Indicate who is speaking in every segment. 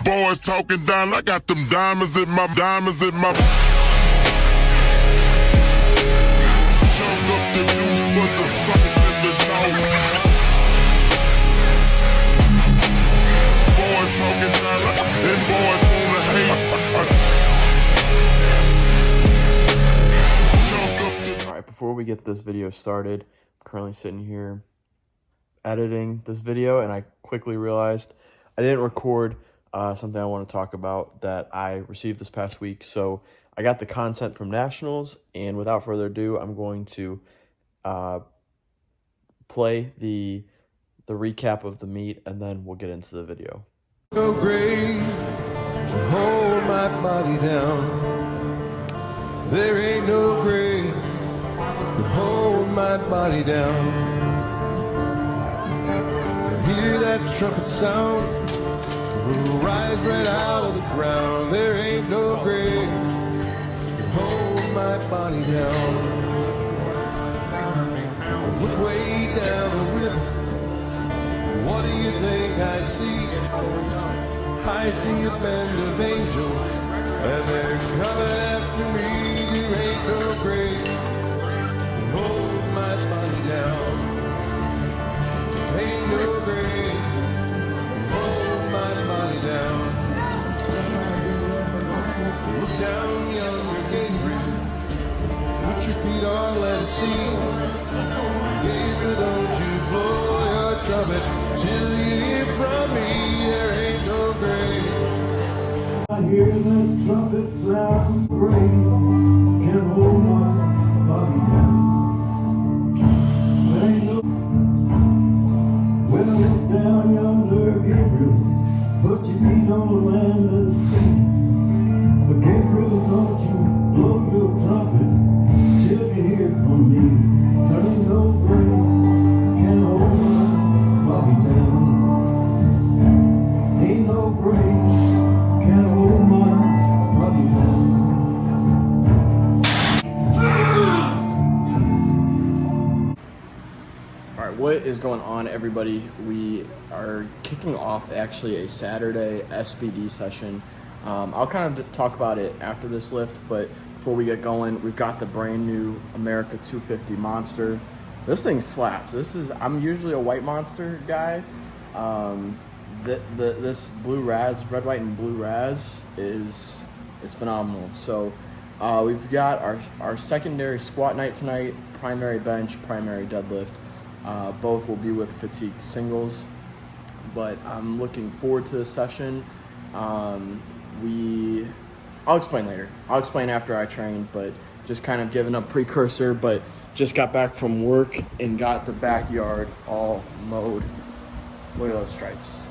Speaker 1: Boys talking down, I got them diamonds in my Chunk up the news for the sun and the dog. Boys talking down, and boys wanna hate.
Speaker 2: Alright, before we get this video started, I'm currently sitting here editing this video, and I quickly realized I didn't record something I want to talk about that I received this past week. So I got the content from Nationals, and without further ado, I'm going to play the recap of the meet, and then we'll get into the video.
Speaker 3: No grave to hold my body down. There ain't no grave to hold my body down. Hear that trumpet sound, we'll rise right out of the ground. There ain't no grave to hold my body down. Look way down the river, what do you think I see? I see a band of angels, and they're coming after me. There ain't no grave to hold my body down. Ain't no grave to hold my body down. Look down yonder, Gabriel, put your feet on, let it see. Gabriel, don't you blow your trumpet till you hear from me. There ain't no grave.
Speaker 4: I hear that trumpet sound, grave can hold my body down. There ain't no. When I look down yonder, Gabriel, put your feet on the land and sea. But Gabriel, don't you blow your trumpet till you hear from me. There ain't no grave can hold my body down. Ain't no grave can hold my body down.
Speaker 2: All right, what is going on, everybody? We are kicking off actually a Saturday SBD session. I'll kind of talk about it after this lift, but before we get going, we've got the brand new America 250 Monster. This thing slaps. I'm usually a white Monster guy. This blue Raz, red, white, and blue Raz is phenomenal. So we've got our secondary squat night tonight, primary bench, primary deadlift. Both will be with fatigued singles, but I'm looking forward to this session. I'll explain later. I'll explain after I train, but just kind of giving a precursor, but just got back from work and got the backyard all mowed. Look at those stripes.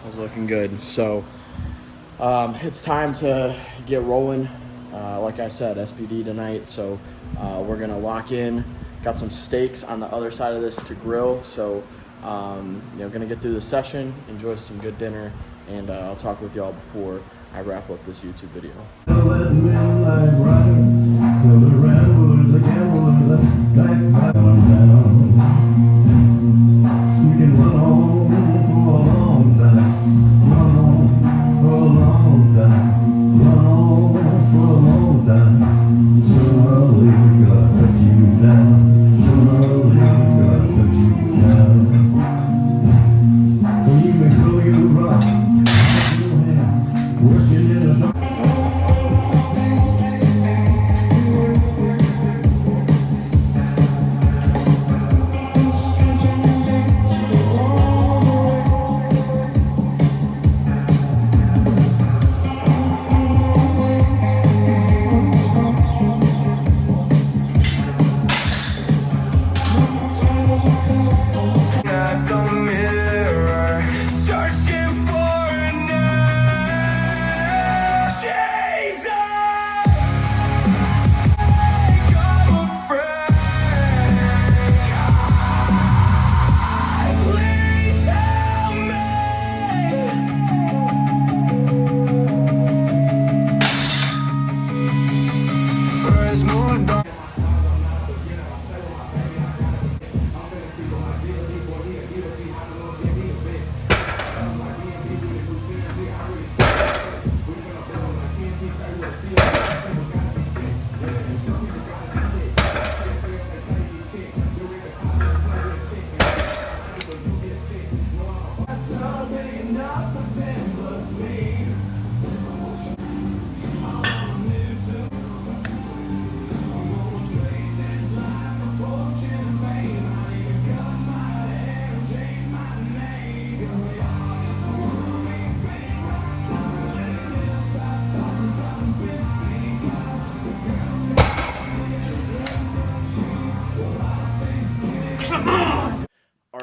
Speaker 2: Those looking good. So it's time to get rolling. Like I said, SBD tonight, so we're gonna lock in. Got some steaks on the other side of this to grill, so gonna get through the session, enjoy some good dinner, and I'll talk with y'all before I wrap up this YouTube video.
Speaker 4: Working in a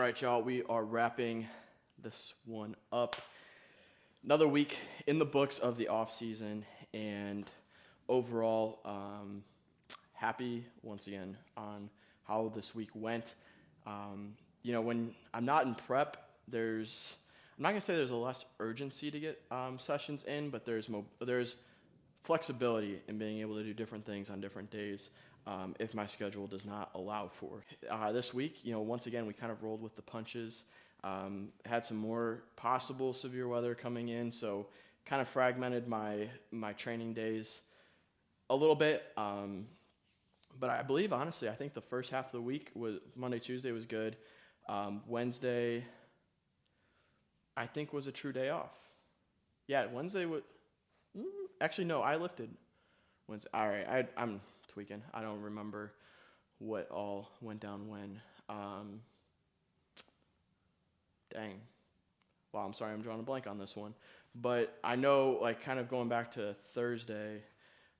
Speaker 2: right, y'all, we are wrapping this one up. Another week in the books of the off season, and overall, happy once again on how this week went. When I'm not in prep, I'm not gonna say there's a less urgency to get sessions in, but there's flexibility in being able to do different things on different days if my schedule does not allow for. This week, once again, we kind of rolled with the punches. Had some more possible severe weather coming in, so kind of fragmented my training days a little bit. But I believe, honestly, I think the first half of the week was Monday, Tuesday was good. Wednesday, I think, was a true day off. Yeah, Wednesday was. Actually, no, I lifted Wednesday. All right, I'm tweaking. I don't remember what all went down when. Dang. Wow, I'm sorry, I'm drawing a blank on this one. But I know, kind of going back to Thursday,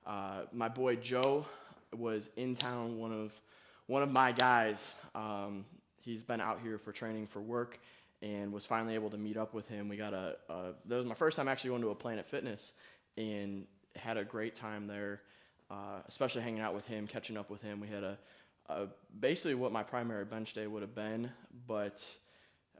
Speaker 2: my boy Joe was in town. One of my guys. He's been out here for training for work, and was finally able to meet up with him. We got that was my first time actually going to a Planet Fitness, and had a great time there, especially hanging out with him, catching up with him. We had basically what my primary bench day would have been, but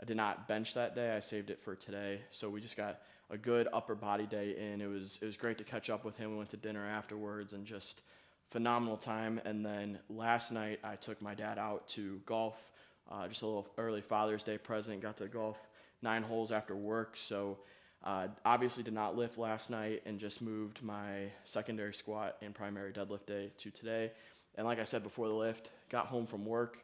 Speaker 2: I did not bench that day. I saved it for today. So we just got a good upper body day in. It was great to catch up with him. We went to dinner afterwards, and just phenomenal time. And then last night I took my dad out to golf, just a little early Father's Day present. Got to golf 9 holes after work. So obviously did not lift last night, and just moved my secondary squat and primary deadlift day to today. And like I said before the lift, got home from work,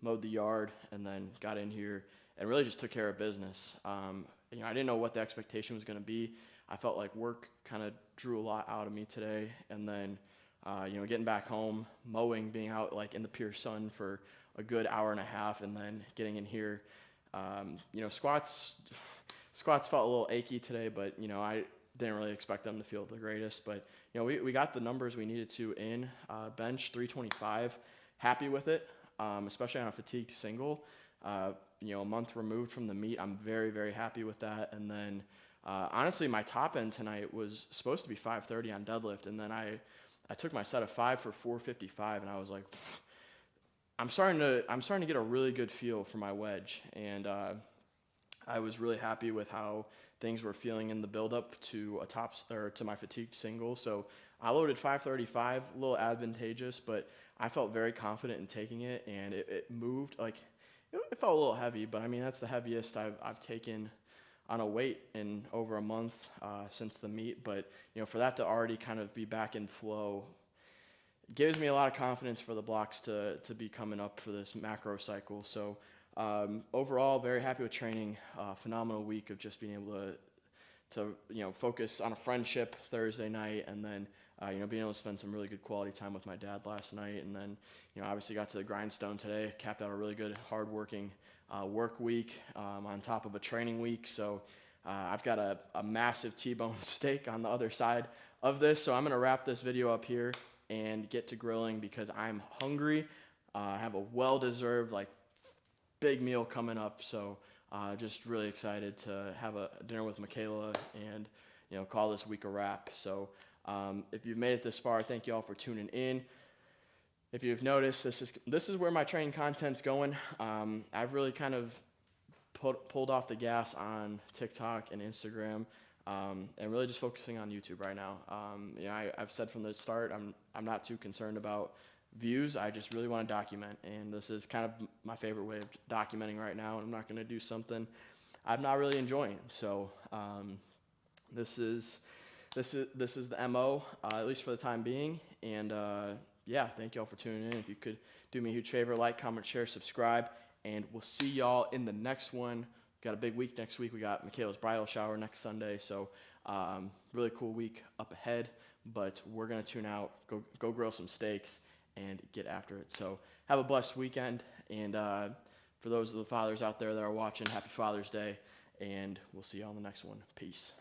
Speaker 2: mowed the yard, and then got in here and really just took care of business. I didn't know what the expectation was going to be. I felt like work kind of drew a lot out of me today. And then, getting back home, mowing, being out in the pure sun for a good hour and a half, and then getting in here. Squats felt a little achy today, but, I didn't really expect them to feel the greatest. But, we got the numbers we needed to in. Bench 325, happy with it, especially on a fatigued single. A month removed from the meet, I'm very, very happy with that. And then, honestly, my top end tonight was supposed to be 530 on deadlift, and then I took my set of 5 for 455, and I was like, I'm starting to get a really good feel for my wedge, and I was really happy with how things were feeling in the build-up to to my fatigued single. So I loaded 535, a little advantageous, but I felt very confident in taking it, and it moved it felt a little heavy, but I mean, that's the heaviest I've taken on a weight in over a month since the meet. But, for that to already kind of be back in flow gives me a lot of confidence for the blocks to be coming up for this macro cycle. So overall, very happy with training. Phenomenal week of just being able to focus on a friendship Thursday night, and then being able to spend some really good quality time with my dad last night, and then obviously got to the grindstone today, capped out a really good hardworking work week on top of a training week. So I've got a massive T-bone steak on the other side of this, so I'm gonna wrap this video up here and get to grilling because I'm hungry. I have a well-deserved big meal coming up, so just really excited to have a dinner with Michaela and call this week a wrap. So if you've made it this far, thank you all for tuning in. If you've noticed, this is where my training content's going. I've really kind of pulled off the gas on TikTok and Instagram, and really just focusing on YouTube right now. I've said from the start, I'm not too concerned about views. I just really want to document, and this is kind of my favorite way of documenting right now. And I'm not going to do something I'm not really enjoying. So this is the MO, at least for the time being. And thank y'all for tuning in. If you could do me a huge favor, like, comment, share, subscribe, and we'll see y'all in the next one. We got a big week next week. We got Michaela's bridal shower next Sunday, so really cool week up ahead. But we're gonna tune out, go grill some steaks, and get after it. So have a blessed weekend, and for those of the fathers out there that are watching, happy Father's Day, and we'll see y'all in the next one. Peace.